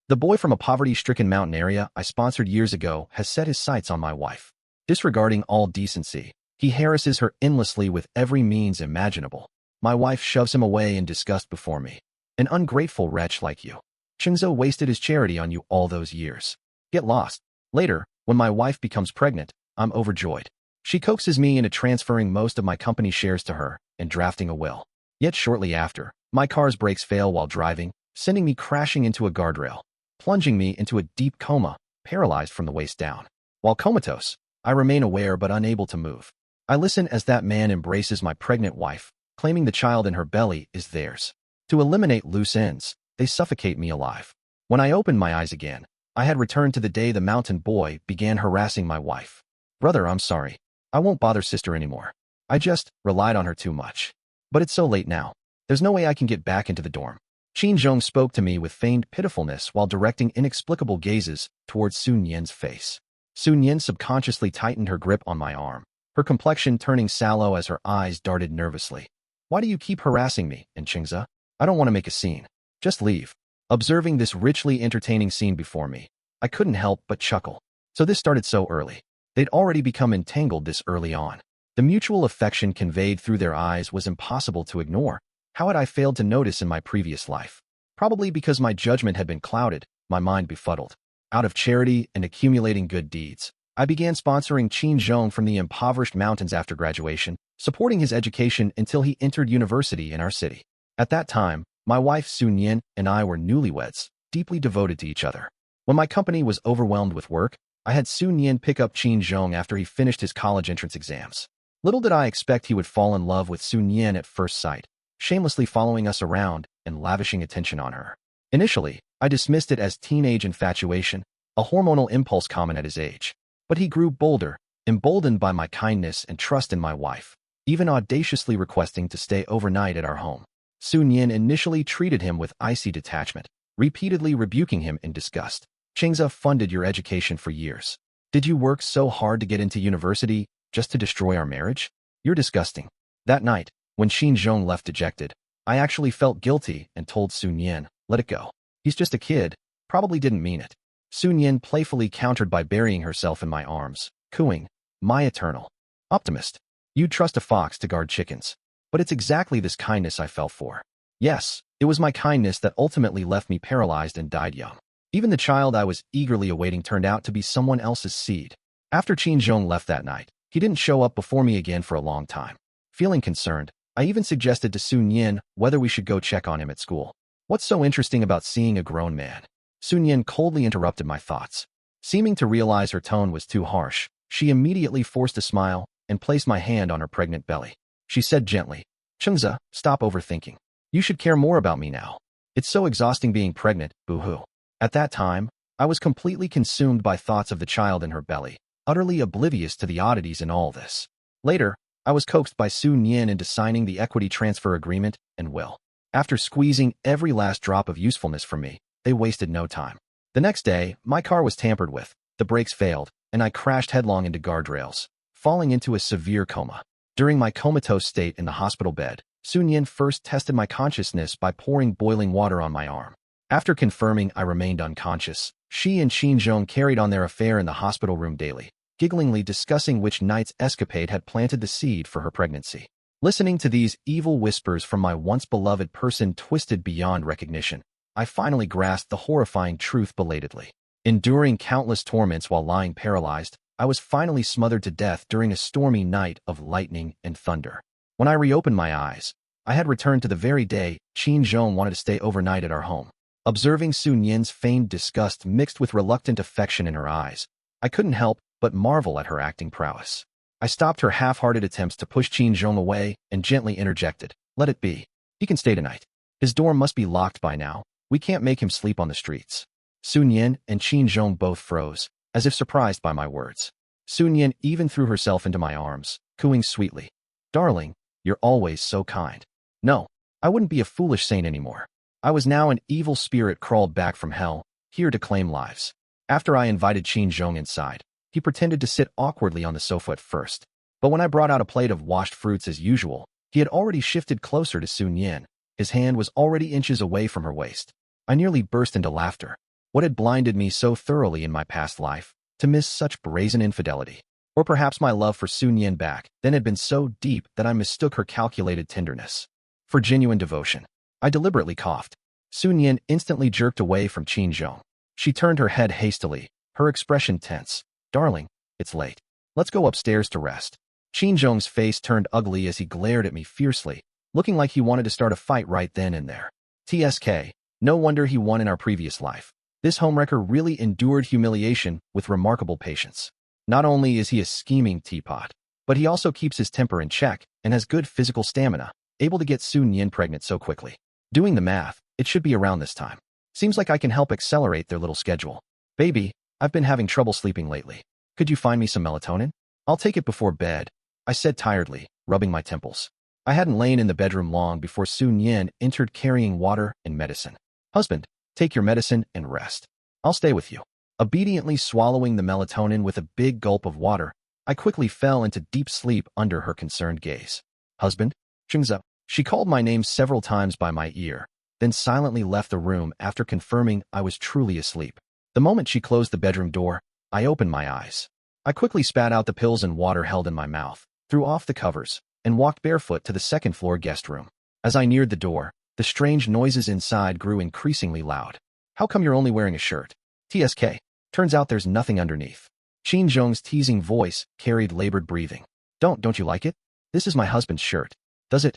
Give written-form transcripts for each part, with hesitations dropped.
The boy from a poverty-stricken mountain area I sponsored years ago has set his sights on my wife. Disregarding all decency, he harasses her endlessly with every means imaginable. My wife shoves him away in disgust before me. An ungrateful wretch like you. Chengze wasted his charity on you all those years. Get lost. Later, when my wife becomes pregnant, I'm overjoyed. She coaxes me into transferring most of my company shares to her and drafting a will. Yet shortly after, my car's brakes fail while driving, sending me crashing into a guardrail, plunging me into a deep coma, paralyzed from the waist down. While comatose, I remain aware but unable to move. I listen as that man embraces my pregnant wife, claiming the child in her belly is theirs. To eliminate loose ends, they suffocate me alive. When I opened my eyes again, I had returned to the day the mountain boy began harassing my wife. Brother, I'm sorry. I won't bother sister anymore. I just relied on her too much. But it's so late now. There's no way I can get back into the dorm. Qin Zhong spoke to me with feigned pitifulness while directing inexplicable gazes towards Sun Yan's face. Sun Yan subconsciously tightened her grip on my arm, her complexion turning sallow as her eyes darted nervously. Why do you keep harassing me, and Chengze? I don't want to make a scene. Just leave. Observing this richly entertaining scene before me, I couldn't help but chuckle. So this started so early. They'd already become entangled this early on. The mutual affection conveyed through their eyes was impossible to ignore. How had I failed to notice in my previous life? Probably because my judgment had been clouded, my mind befuddled. Out of charity and accumulating good deeds, I began sponsoring Qin Zhong from the impoverished mountains after graduation, supporting his education until he entered university in our city. At that time, my wife Sun Yan and I were newlyweds, deeply devoted to each other. When my company was overwhelmed with work, I had Sun Yan pick up Qin Zhong after he finished his college entrance exams. Little did I expect he would fall in love with Sun Yan at first sight, shamelessly following us around and lavishing attention on her. Initially, I dismissed it as teenage infatuation, a hormonal impulse common at his age. But he grew bolder, emboldened by my kindness and trust in my wife, even audaciously requesting to stay overnight at our home. Sun Yan initially treated him with icy detachment, repeatedly rebuking him in disgust. Chengze funded your education for years. Did you work so hard to get into university just to destroy our marriage? You're disgusting. That night, when Qin Zhong left dejected, I actually felt guilty and told Sun Yan, let it go. He's just a kid, probably didn't mean it. Sun Yan playfully countered by burying herself in my arms, cooing, my eternal optimist. You'd trust a fox to guard chickens. But it's exactly this kindness I fell for. Yes, it was my kindness that ultimately left me paralyzed and died young. Even the child I was eagerly awaiting turned out to be someone else's seed. After Qin Zhong left that night, he didn't show up before me again for a long time. Feeling concerned, I even suggested to Sun Yan whether we should go check on him at school. What's so interesting about seeing a grown man? Sun Yan coldly interrupted my thoughts. Seeming to realize her tone was too harsh, she immediately forced a smile and placed my hand on her pregnant belly. She said gently, Chengze, stop overthinking. You should care more about me now. It's so exhausting being pregnant, boo-hoo. At that time, I was completely consumed by thoughts of the child in her belly, utterly oblivious to the oddities in all this. Later, I was coaxed by Sun Yan into signing the equity transfer agreement and will. After squeezing every last drop of usefulness from me, they wasted no time. The next day, my car was tampered with, the brakes failed, and I crashed headlong into guardrails, falling into a severe coma. During my comatose state in the hospital bed, Sun Yan first tested my consciousness by pouring boiling water on my arm. After confirming I remained unconscious, she and Qin Zhong carried on their affair in the hospital room daily, gigglingly discussing which night's escapade had planted the seed for her pregnancy. Listening to these evil whispers from my once-beloved person twisted beyond recognition, I finally grasped the horrifying truth belatedly. Enduring countless torments while lying paralyzed, I was finally smothered to death during a stormy night of lightning and thunder. When I reopened my eyes, I had returned to the very day Qin Zhong wanted to stay overnight at our home. Observing Sun Yan's feigned disgust mixed with reluctant affection in her eyes, I couldn't help but marvel at her acting prowess. I stopped her half-hearted attempts to push Qin Zhong away and gently interjected, let it be. He can stay tonight. His dorm must be locked by now. We can't make him sleep on the streets. Sun Yan and Qin Zhong both froze, as if surprised by my words. Sun Yan even threw herself into my arms, cooing sweetly, darling, you're always so kind. No, I wouldn't be a foolish saint anymore. I was now an evil spirit crawled back from hell, here to claim lives. After I invited Qin Zhong inside, he pretended to sit awkwardly on the sofa at first. But when I brought out a plate of washed fruits as usual, he had already shifted closer to Sun Yan. His hand was already inches away from her waist. I nearly burst into laughter. What had blinded me so thoroughly in my past life to miss such brazen infidelity? Or perhaps my love for Sun Yin back then had been so deep that I mistook her calculated tenderness for genuine devotion. I deliberately coughed. Sun Yin instantly jerked away from Qin Zhong. She turned her head hastily, her expression tense. Darling, it's late. Let's go upstairs to rest. Qin Zhong's face turned ugly as he glared at me fiercely, looking like he wanted to start a fight right then and there. TSK, no wonder he won in our previous life. This homewrecker really endured humiliation with remarkable patience. Not only is he a scheming teapot, but he also keeps his temper in check and has good physical stamina, able to get Sun Yin pregnant so quickly. Doing the math, it should be around this time. Seems like I can help accelerate their little schedule. Baby, I've been having trouble sleeping lately. Could you find me some melatonin? I'll take it before bed, I said tiredly, rubbing my temples. I hadn't lain in the bedroom long before Sun Yin entered carrying water and medicine. Husband, take your medicine and rest. I'll stay with you. Obediently swallowing the melatonin with a big gulp of water, I quickly fell into deep sleep under her concerned gaze. Husband? Chingza. She called my name several times by my ear, then silently left the room after confirming I was truly asleep. The moment she closed the bedroom door, I opened my eyes. I quickly spat out the pills and water held in my mouth, threw off the covers, and walked barefoot to the second-floor guest room. As I neared the door, the strange noises inside grew increasingly loud. How come you're only wearing a shirt? TSK. Turns out there's nothing underneath. Qin Zhong's teasing voice carried labored breathing. Don't you like it? This is my husband's shirt. Does it?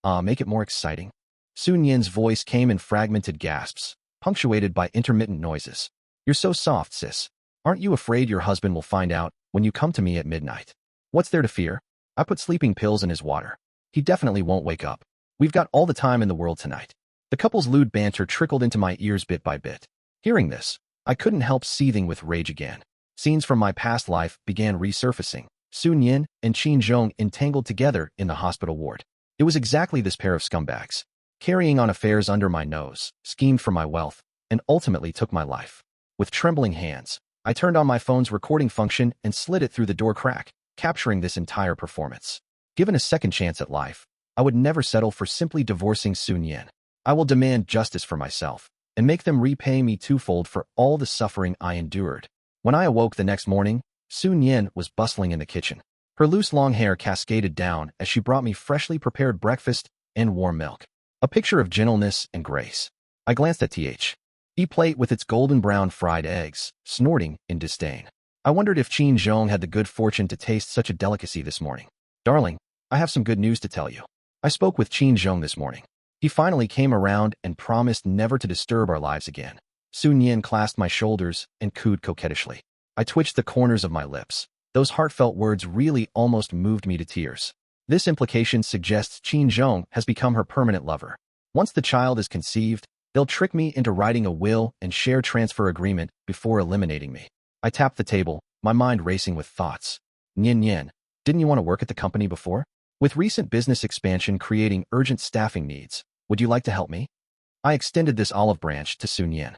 Make it more exciting? Sun Yin's voice came in fragmented gasps, punctuated by intermittent noises. You're so soft, sis. Aren't you afraid your husband will find out when you come to me at midnight? What's there to fear? I put sleeping pills in his water. He definitely won't wake up. We've got all the time in the world tonight. The couple's lewd banter trickled into my ears bit by bit. Hearing this, I couldn't help seething with rage again. Scenes from my past life began resurfacing. Sun Yin and Qin Zhong entangled together in the hospital ward. It was exactly this pair of scumbags, carrying on affairs under my nose, schemed for my wealth, and ultimately took my life. With trembling hands, I turned on my phone's recording function and slid it through the door crack, capturing this entire performance. Given a second chance at life, I would never settle for simply divorcing Sun Yin. I will demand justice for myself and make them repay me twofold for all the suffering I endured. When I awoke the next morning, Sun Yin was bustling in the kitchen. Her loose long hair cascaded down as she brought me freshly prepared breakfast and warm milk. A picture of gentleness and grace. I glanced at the plate with its golden brown fried eggs, snorting in disdain. I wondered if Qin Zhong had the good fortune to taste such a delicacy this morning. Darling, I have some good news to tell you. I spoke with Qin Zhong this morning. He finally came around and promised never to disturb our lives again. Sun Yin clasped my shoulders and cooed coquettishly. I twitched the corners of my lips. Those heartfelt words really almost moved me to tears. This implication suggests Qin Zhong has become her permanent lover. Once the child is conceived, they'll trick me into writing a will and share transfer agreement before eliminating me. I tapped the table, my mind racing with thoughts. Yin, didn't you want to work at the company before? With recent business expansion creating urgent staffing needs, would you like to help me? I extended this olive branch to Sun Yin.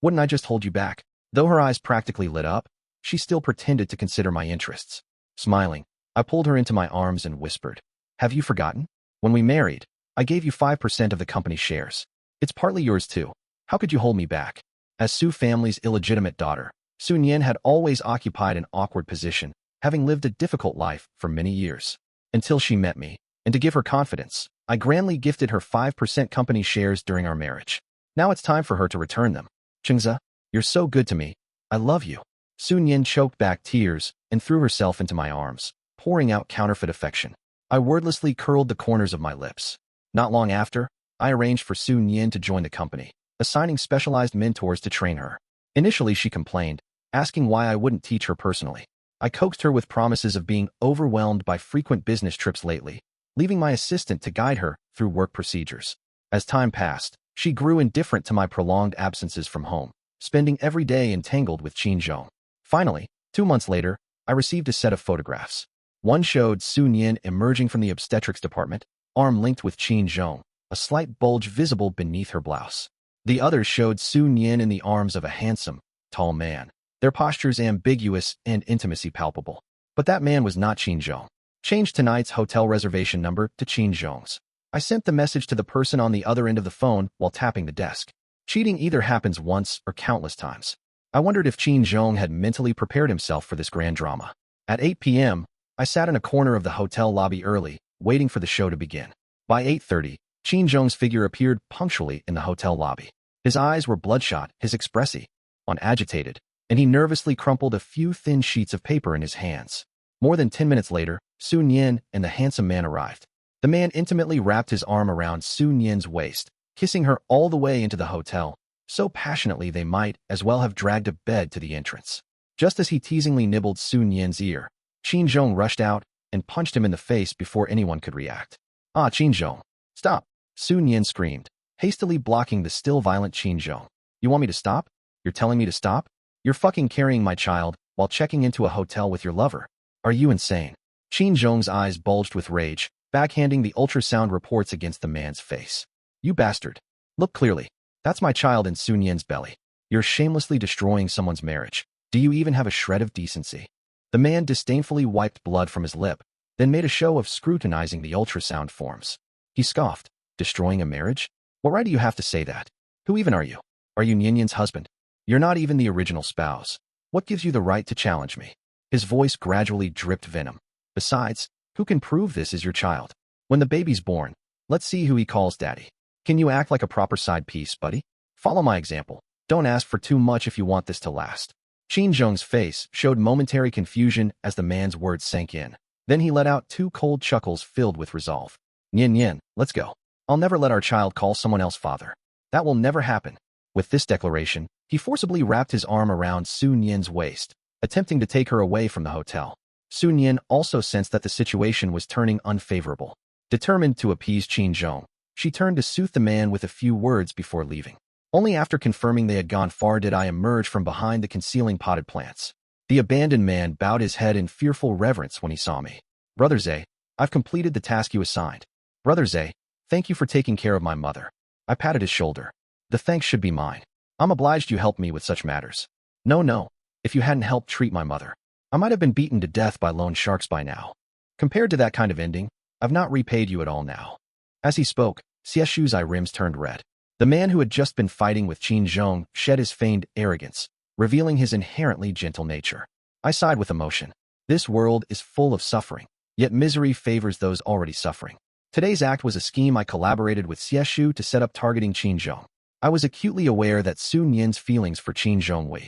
Wouldn't I just hold you back? Though her eyes practically lit up, she still pretended to consider my interests. Smiling, I pulled her into my arms and whispered, have you forgotten? When we married, I gave you 5% of the company's shares. It's partly yours too. How could you hold me back? As Su family's illegitimate daughter, Sun Yin had always occupied an awkward position, having lived a difficult life for many years. Until she met me, and to give her confidence, I grandly gifted her 5% company shares during our marriage. Now it's time for her to return them. Chingza, you're so good to me. I love you. Sun Yin choked back tears and threw herself into my arms, pouring out counterfeit affection. I wordlessly curled the corners of my lips. Not long after, I arranged for Sun Yin to join the company, assigning specialized mentors to train her. Initially, she complained, asking why I wouldn't teach her personally. I coaxed her with promises of being overwhelmed by frequent business trips lately, leaving my assistant to guide her through work procedures. As time passed, she grew indifferent to my prolonged absences from home, spending every day entangled with Qin Zhong. Finally, 2 months later, I received a set of photographs. One showed Sun Yin emerging from the obstetrics department, arm linked with Qin Zhong, a slight bulge visible beneath her blouse. The other showed Sun Yin in the arms of a handsome, tall man, their postures ambiguous and intimacy palpable. But that man was not Qin Zhong. Change tonight's hotel reservation number to Qin Zhong's. I sent the message to the person on the other end of the phone while tapping the desk. Cheating either happens once or countless times. I wondered if Qin Zhong had mentally prepared himself for this grand drama. At 8 p.m., I sat in a corner of the hotel lobby early, waiting for the show to begin. By 8:30, Qin Zhong's figure appeared punctually in the hotel lobby. His eyes were bloodshot, his expression agitated, and he nervously crumpled a few thin sheets of paper in his hands. More than 10 minutes later, Su Nian and the handsome man arrived. The man intimately wrapped his arm around Su Nian's waist, kissing her all the way into the hotel, so passionately they might as well have dragged a bed to the entrance. Just as he teasingly nibbled Su Nian's ear, Qin Zhong rushed out and punched him in the face before anyone could react. "Ah, Qin Zhong, stop!" Su Nian screamed, hastily blocking the still violent Qin Zhong. "You want me to stop? You're telling me to stop? You're fucking carrying my child while checking into a hotel with your lover. Are you insane?" Qin Zhong's eyes bulged with rage, backhanding the ultrasound reports against the man's face. "You bastard. Look clearly. That's my child in Su Nian's belly. You're shamelessly destroying someone's marriage. Do you even have a shred of decency?" The man disdainfully wiped blood from his lip, then made a show of scrutinizing the ultrasound forms. He scoffed. "Destroying a marriage? What right do you have to say that? Who even are you? Are you Nianyan's husband? You're not even the original spouse. What gives you the right to challenge me?" His voice gradually dripped venom. "Besides, who can prove this is your child? When the baby's born, let's see who he calls daddy. Can you act like a proper side piece, buddy? Follow my example. Don't ask for too much if you want this to last." Qin Zhong's face showed momentary confusion as the man's words sank in. Then he let out two cold chuckles filled with resolve. "Nian, let's go. I'll never let our child call someone else father. That will never happen." With this declaration, he forcibly wrapped his arm around Su Nian's waist, attempting to take her away from the hotel. Su Nian also sensed that the situation was turning unfavorable. Determined to appease Qin Zhong, she turned to soothe the man with a few words before leaving. Only after confirming they had gone far did I emerge from behind the concealing potted plants. The abandoned man bowed his head in fearful reverence when he saw me. "Brother Zhe, I've completed the task you assigned. Brother Zhe, thank you for taking care of my mother." I patted his shoulder. "The thanks should be mine. I'm obliged you helped me with such matters." No. If you hadn't helped treat my mother, I might have been beaten to death by loan sharks by now. Compared to that kind of ending, I've not repaid you at all now." As he spoke, Xieshu's eye rims turned red. The man who had just been fighting with Qin Zhong shed his feigned arrogance, revealing his inherently gentle nature. I sighed with emotion. This world is full of suffering, yet misery favors those already suffering. Today's act was a scheme I collaborated with Xieshu to set up targeting Qin Zhong. I was acutely aware that Su Nian's feelings for Qin Zhong were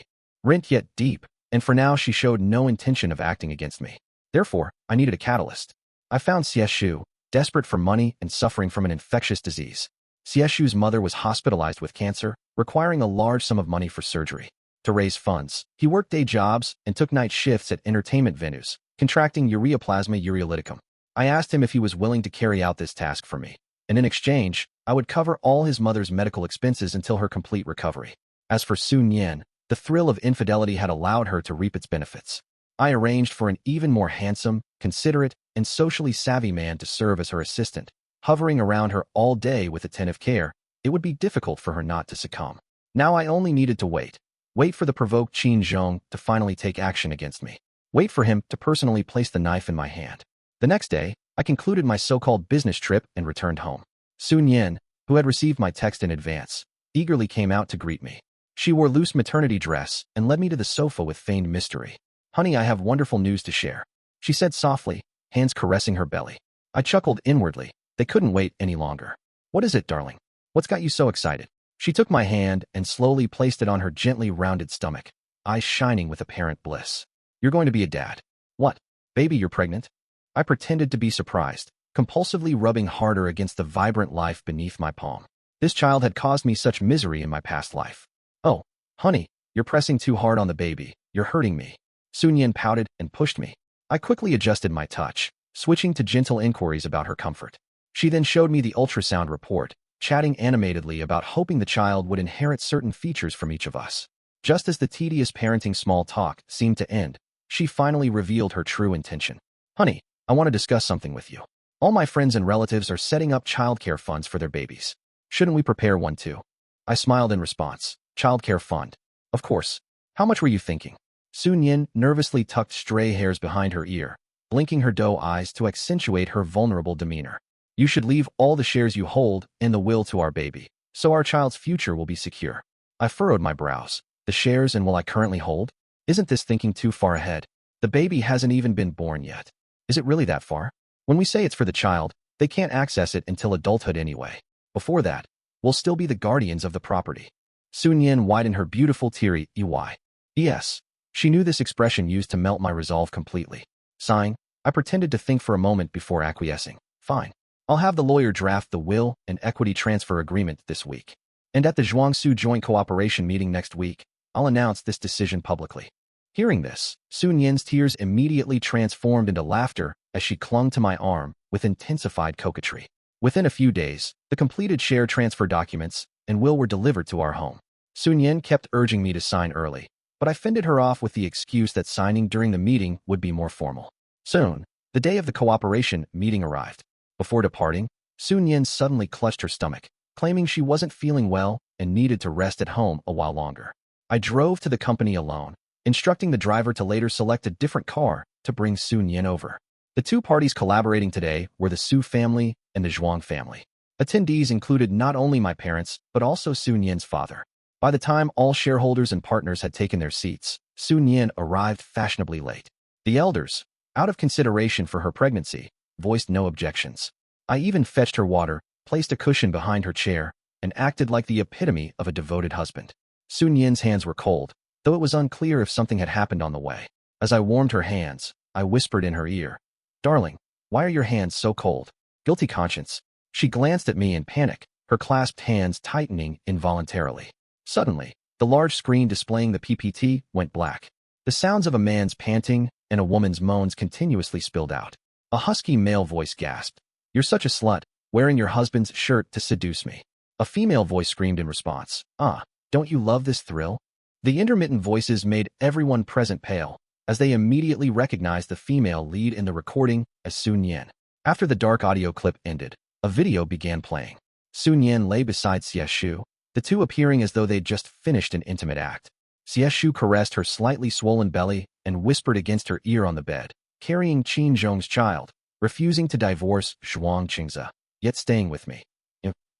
rent yet deep, and for now she showed no intention of acting against me. Therefore, I needed a catalyst. I found Xieshu, desperate for money and suffering from an infectious disease. Xieshu's mother was hospitalized with cancer, requiring a large sum of money for surgery. To raise funds, he worked day jobs and took night shifts at entertainment venues, contracting ureaplasma ureolyticum. I asked him if he was willing to carry out this task for me, and in exchange, I would cover all his mother's medical expenses until her complete recovery. As for Su Nian, the thrill of infidelity had allowed her to reap its benefits. I arranged for an even more handsome, considerate, and socially savvy man to serve as her assistant. Hovering around her all day with attentive care, it would be difficult for her not to succumb. Now I only needed to wait. Wait for the provoked Qin Zhong to finally take action against me. Wait for him to personally place the knife in my hand. The next day, I concluded my so-called business trip and returned home. Su Nian, who had received my text in advance, eagerly came out to greet me. She wore loose maternity dress and led me to the sofa with feigned mystery. "Honey, I have wonderful news to share," she said softly, hands caressing her belly. I chuckled inwardly. They couldn't wait any longer. "What is it, darling? What's got you so excited?" She took my hand and slowly placed it on her gently rounded stomach, eyes shining with apparent bliss. "You're going to be a dad." "What? Baby, you're pregnant?" I pretended to be surprised, compulsively rubbing harder against the vibrant life beneath my palm. This child had caused me such misery in my past life. "Oh, honey, you're pressing too hard on the baby. You're hurting me." Su Nian pouted and pushed me. I quickly adjusted my touch, switching to gentle inquiries about her comfort. She then showed me the ultrasound report, chatting animatedly about hoping the child would inherit certain features from each of us. Just as the tedious parenting small talk seemed to end, she finally revealed her true intention. "Honey, I want to discuss something with you. All my friends and relatives are setting up childcare funds for their babies. Shouldn't we prepare one too?" I smiled in response. "Childcare fund? Of course. How much were you thinking?" Su Nian nervously tucked stray hairs behind her ear, blinking her doe eyes to accentuate her vulnerable demeanor. "You should leave all the shares you hold and the will to our baby. So our child's future will be secure. I furrowed my brows. The shares and will I currently hold? Isn't this thinking too far ahead? The baby hasn't even been born yet. Is it really that far? When we say it's for the child, they can't access it until adulthood anyway. Before that, we'll still be the guardians of the property. Sun Yin widened her beautiful teary EY. Yes. She knew this expression used to melt my resolve completely. Sighing, I pretended to think for a moment before acquiescing. Fine. I'll have the lawyer draft the will and equity transfer agreement this week. And at the Zhuangsu Joint Cooperation meeting next week, I'll announce this decision publicly. Hearing this, Sun Yin's tears immediately transformed into laughter as she clung to my arm with intensified coquetry. Within a few days, the completed share transfer documents and will were delivered to our home. Sun Yin kept urging me to sign early, but I fended her off with the excuse that signing during the meeting would be more formal. Soon, the day of the cooperation meeting arrived. Before departing, Sun Yin suddenly clutched her stomach, claiming she wasn't feeling well and needed to rest at home a while longer. I drove to the company alone, instructing the driver to later select a different car to bring Sun Yin over. The two parties collaborating today were the Su family and the Zhuang family. Attendees included not only my parents, but also Sun Yin's father. By the time all shareholders and partners had taken their seats, Sun Yin arrived fashionably late. The elders, out of consideration for her pregnancy, voiced no objections. I even fetched her water, placed a cushion behind her chair, and acted like the epitome of a devoted husband. Sun Yin's hands were cold, though it was unclear if something had happened on the way. As I warmed her hands, I whispered in her ear, "Darling, why are your hands so cold?" Guilty conscience. She glanced at me in panic, her clasped hands tightening involuntarily. Suddenly, the large screen displaying the PPT went black. The sounds of a man's panting and a woman's moans continuously spilled out. A husky male voice gasped, "You're such a slut, wearing your husband's shirt to seduce me." A female voice screamed in response, "Ah, don't you love this thrill?" The intermittent voices made everyone present pale, as they immediately recognized the female lead in the recording as Sun Yin. After the dark audio clip ended, a video began playing. Sun Yin lay beside Xie Shu, the two appearing as though they'd just finished an intimate act. Xie Shu caressed her slightly swollen belly and whispered against her ear on the bed, carrying Qin Zhong's child, refusing to divorce Zhuang Qingze, yet staying with me.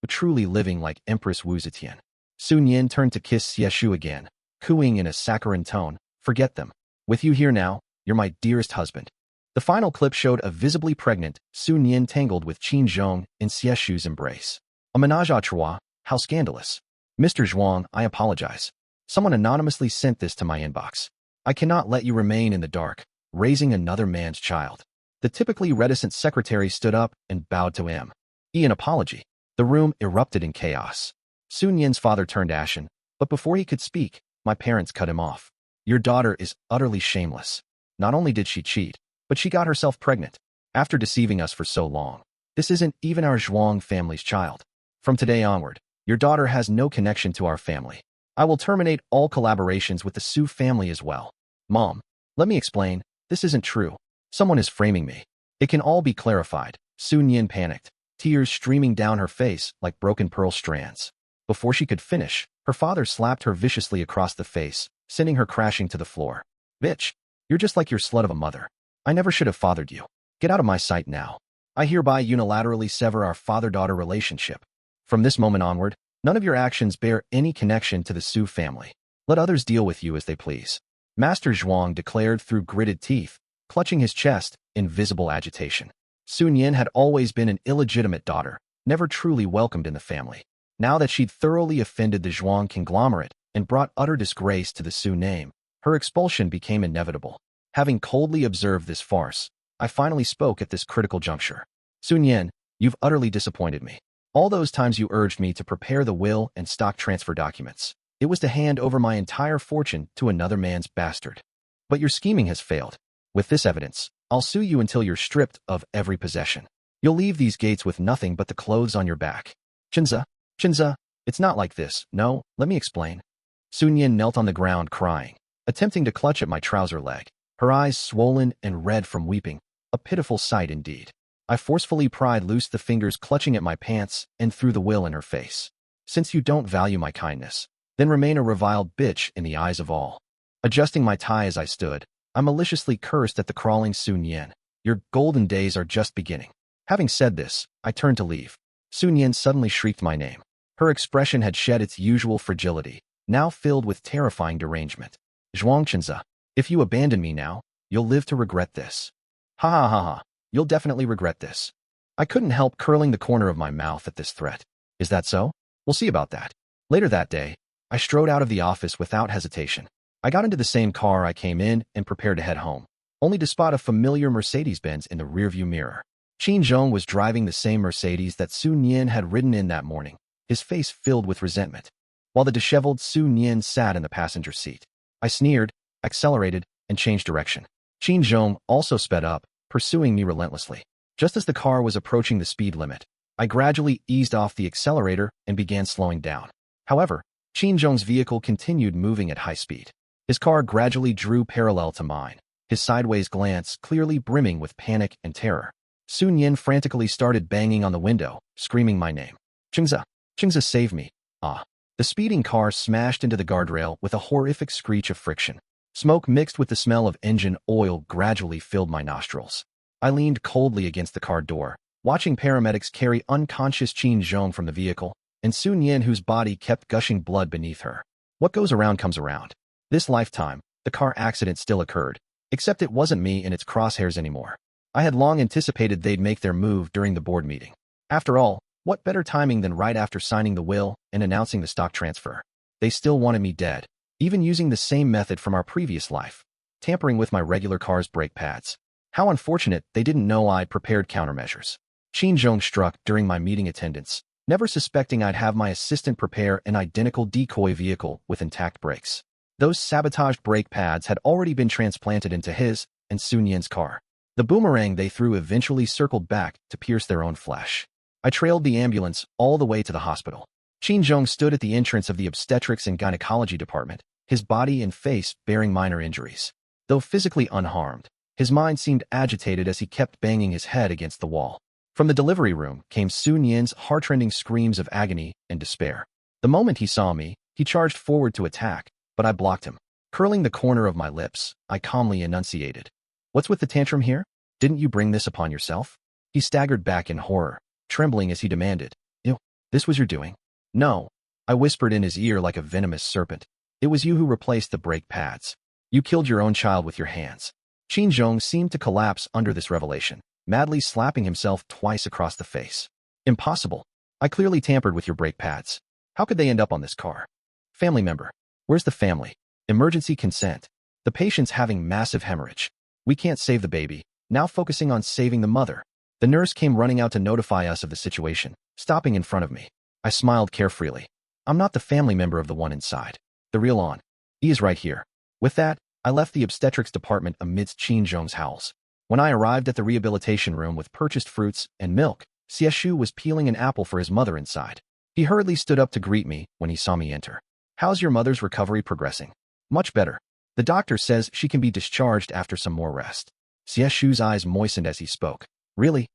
Truly living like Empress Wu Zetian. Sun Yin turned to kiss Xie Shu again, cooing in a saccharine tone, "Forget them. With you here now, you're my dearest husband." The final clip showed a visibly pregnant Sun Yin tangled with Qin Zhong in Xie Shu's embrace. A ménage à trois, how scandalous. "Mr. Zhuang, I apologize. Someone anonymously sent this to my inbox. I cannot let you remain in the dark, raising another man's child." The typically reticent secretary stood up and bowed to him. An apology. The room erupted in chaos. Sun Yin's father turned ashen, but before he could speak, my parents cut him off. "Your daughter is utterly shameless. Not only did she cheat, but she got herself pregnant. After deceiving us for so long. This isn't even our Zhuang family's child. From today onward, your daughter has no connection to our family. I will terminate all collaborations with the Su family as well." "Mom, let me explain. This isn't true. Someone is framing me. It can all be clarified." Sun Yin panicked, tears streaming down her face like broken pearl strands. Before she could finish, her father slapped her viciously across the face, sending her crashing to the floor. "Bitch, you're just like your slut of a mother. I never should have fathered you. Get out of my sight now. I hereby unilaterally sever our father-daughter relationship. From this moment onward, none of your actions bear any connection to the Su family. Let others deal with you as they please." Master Zhuang declared through gritted teeth, clutching his chest in visible agitation. Sun Yin had always been an illegitimate daughter, never truly welcomed in the family. Now that she'd thoroughly offended the Zhuang conglomerate and brought utter disgrace to the Su name, her expulsion became inevitable. Having coldly observed this farce, I finally spoke at this critical juncture. "Sun Yin, you've utterly disappointed me. All those times you urged me to prepare the will and stock transfer documents, it was to hand over my entire fortune to another man's bastard. But your scheming has failed. With this evidence, I'll sue you until you're stripped of every possession. You'll leave these gates with nothing but the clothes on your back." Qingze, it's not like this. No, let me explain." Sun Yin knelt on the ground crying, attempting to clutch at my trouser leg, her eyes swollen and red from weeping, a pitiful sight indeed. I forcefully pried loose the fingers clutching at my pants and threw the will in her face. "Since you don't value my kindness, then remain a reviled bitch in the eyes of all." Adjusting my tie as I stood, I maliciously cursed at the crawling Sun Yin. "Your golden days are just beginning." Having said this, I turned to leave. Sun Yin suddenly shrieked my name. Her expression had shed its usual fragility, now filled with terrifying derangement. Zhuangchenza, if you abandon me now, you'll live to regret this. Ha ha ha ha, you'll definitely regret this. I couldn't help curling the corner of my mouth at this threat. Is that so? We'll see about that. Later that day, I strode out of the office without hesitation. I got into the same car I came in and prepared to head home, only to spot a familiar Mercedes-Benz in the rearview mirror. Qin Zhong was driving the same Mercedes that Su Nian had ridden in that morning, his face filled with resentment, while the disheveled Su Nian sat in the passenger seat. I sneered, accelerated, and changed direction. Qin Zhong also sped up, pursuing me relentlessly. Just as the car was approaching the speed limit, I gradually eased off the accelerator and began slowing down. However, Qin Zhong's vehicle continued moving at high speed. His car gradually drew parallel to mine, his sideways glance clearly brimming with panic and terror. Su Nian frantically started banging on the window, screaming my name. Chengza, Chengza, save me. Ah. The speeding car smashed into the guardrail with a horrific screech of friction. Smoke mixed with the smell of engine oil gradually filled my nostrils. I leaned coldly against the car door, watching paramedics carry unconscious Qin Zhong from the vehicle, and Su Nian whose body kept gushing blood beneath her. What goes around comes around. This lifetime, the car accident still occurred, except it wasn't me in its crosshairs anymore. I had long anticipated they'd make their move during the board meeting. After all, what better timing than right after signing the will and announcing the stock transfer? They still wanted me dead, even using the same method from our previous life, tampering with my regular car's brake pads. How unfortunate they didn't know I'd prepared countermeasures. Qin Zhong struck during my meeting attendance, never suspecting I'd have my assistant prepare an identical decoy vehicle with intact brakes. Those sabotaged brake pads had already been transplanted into his and Su Nian's car. The boomerang they threw eventually circled back to pierce their own flesh. I trailed the ambulance all the way to the hospital. Qin Zhong stood at the entrance of the obstetrics and gynecology department, his body and face bearing minor injuries. Though physically unharmed, his mind seemed agitated as he kept banging his head against the wall. From the delivery room came Su Nian's heart-rending screams of agony and despair. The moment he saw me, he charged forward to attack, but I blocked him. Curling the corner of my lips, I calmly enunciated. What's with the tantrum here? Didn't you bring this upon yourself? He staggered back in horror, trembling as he demanded. Ew, this was your doing? No. I whispered in his ear like a venomous serpent. It was you who replaced the brake pads. You killed your own child with your hands. Qin Zhong seemed to collapse under this revelation, madly slapping himself twice across the face. Impossible. I clearly tampered with your brake pads. How could they end up on this car? Family member. Where's the family? Emergency consent. The patient's having massive hemorrhage. We can't save the baby, now focusing on saving the mother. The nurse came running out to notify us of the situation, stopping in front of me. I smiled carefreely. I'm not the family member of the one inside. The real on. He is right here. With that, I left the obstetrics department amidst Qin Zhong's howls. When I arrived at the rehabilitation room with purchased fruits and milk, Xieshu was peeling an apple for his mother inside. He hurriedly stood up to greet me when he saw me enter. How's your mother's recovery progressing? Much better. The doctor says she can be discharged after some more rest. Xieshu's eyes moistened as he spoke. Really?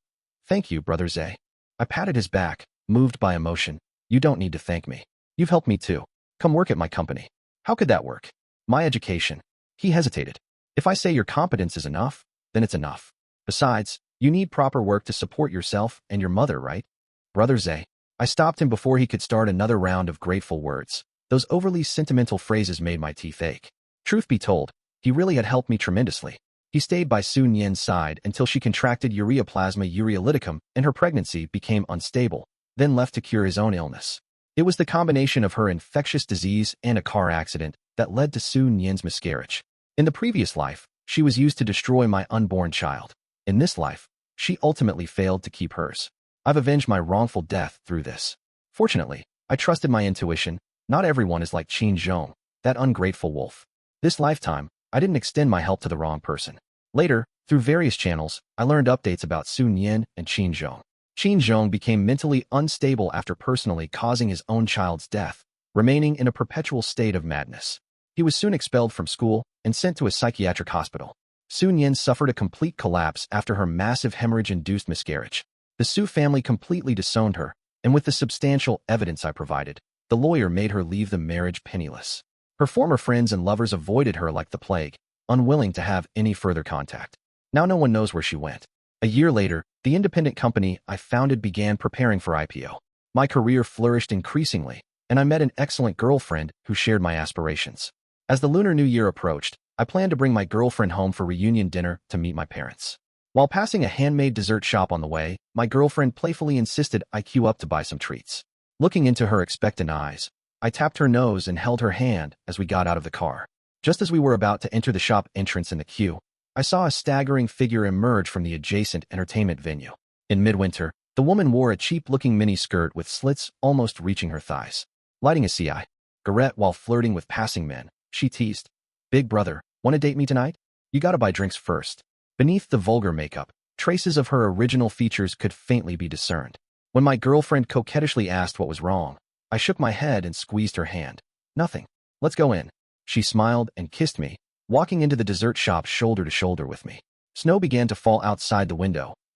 Thank you, Brother Zhe. I patted his back, moved by emotion. You don't need to thank me. You've helped me too. Come work at my company. How could that work? My education. He hesitated. If I say your competence is enough, then it's enough. Besides, you need proper work to support yourself and your mother, right? Brother Zhe. I stopped him before he could start another round of grateful words. Those overly sentimental phrases made my teeth ache. Truth be told, he really had helped me tremendously. He stayed by Su Nian's side until she contracted ureaplasma ureolyticum and her pregnancy became unstable, then left to cure his own illness. It was the combination of her infectious disease and a car accident that led to Su Nian's miscarriage. In the previous life, she was used to destroy my unborn child. In this life, she ultimately failed to keep hers. I've avenged my wrongful death through this. Fortunately, I trusted my intuition. Not everyone is like Qin Zhong, that ungrateful wolf. This lifetime, I didn't extend my help to the wrong person. Later, through various channels, I learned updates about Su Nian and Qin Zhong. Qin Zhong became mentally unstable after personally causing his own child's death, remaining in a perpetual state of madness. He was soon expelled from school and sent to a psychiatric hospital. Su Nian suffered a complete collapse after her massive hemorrhage-induced miscarriage. The Su family completely disowned her, and with the substantial evidence I provided, the lawyer made her leave the marriage penniless. Her former friends and lovers avoided her like the plague, unwilling to have any further contact. Now no one knows where she went. A year later, the independent company I founded began preparing for IPO. My career flourished increasingly, and I met an excellent girlfriend who shared my aspirations. As the Lunar New Year approached, I planned to bring my girlfriend home for reunion dinner to meet my parents. While passing a handmade dessert shop on the way, my girlfriend playfully insisted I queue up to buy some treats. Looking into her expectant eyes, I tapped her nose and held her hand as we got out of the car. Just as we were about to enter the shop entrance in the queue, I saw a staggering figure emerge from the adjacent entertainment venue. In midwinter, the woman wore a cheap-looking mini-skirt with slits almost reaching her thighs. Lighting a cigarette while flirting with passing men, she teased, "Big brother, wanna date me tonight? You gotta buy drinks first." Beneath the vulgar makeup, traces of her original features could faintly be discerned. When my girlfriend coquettishly asked what was wrong, I shook my head and squeezed her hand. "Nothing. Let's go in." She smiled and kissed me, walking into the dessert shop shoulder to shoulder with me. Snow began to fall outside the window,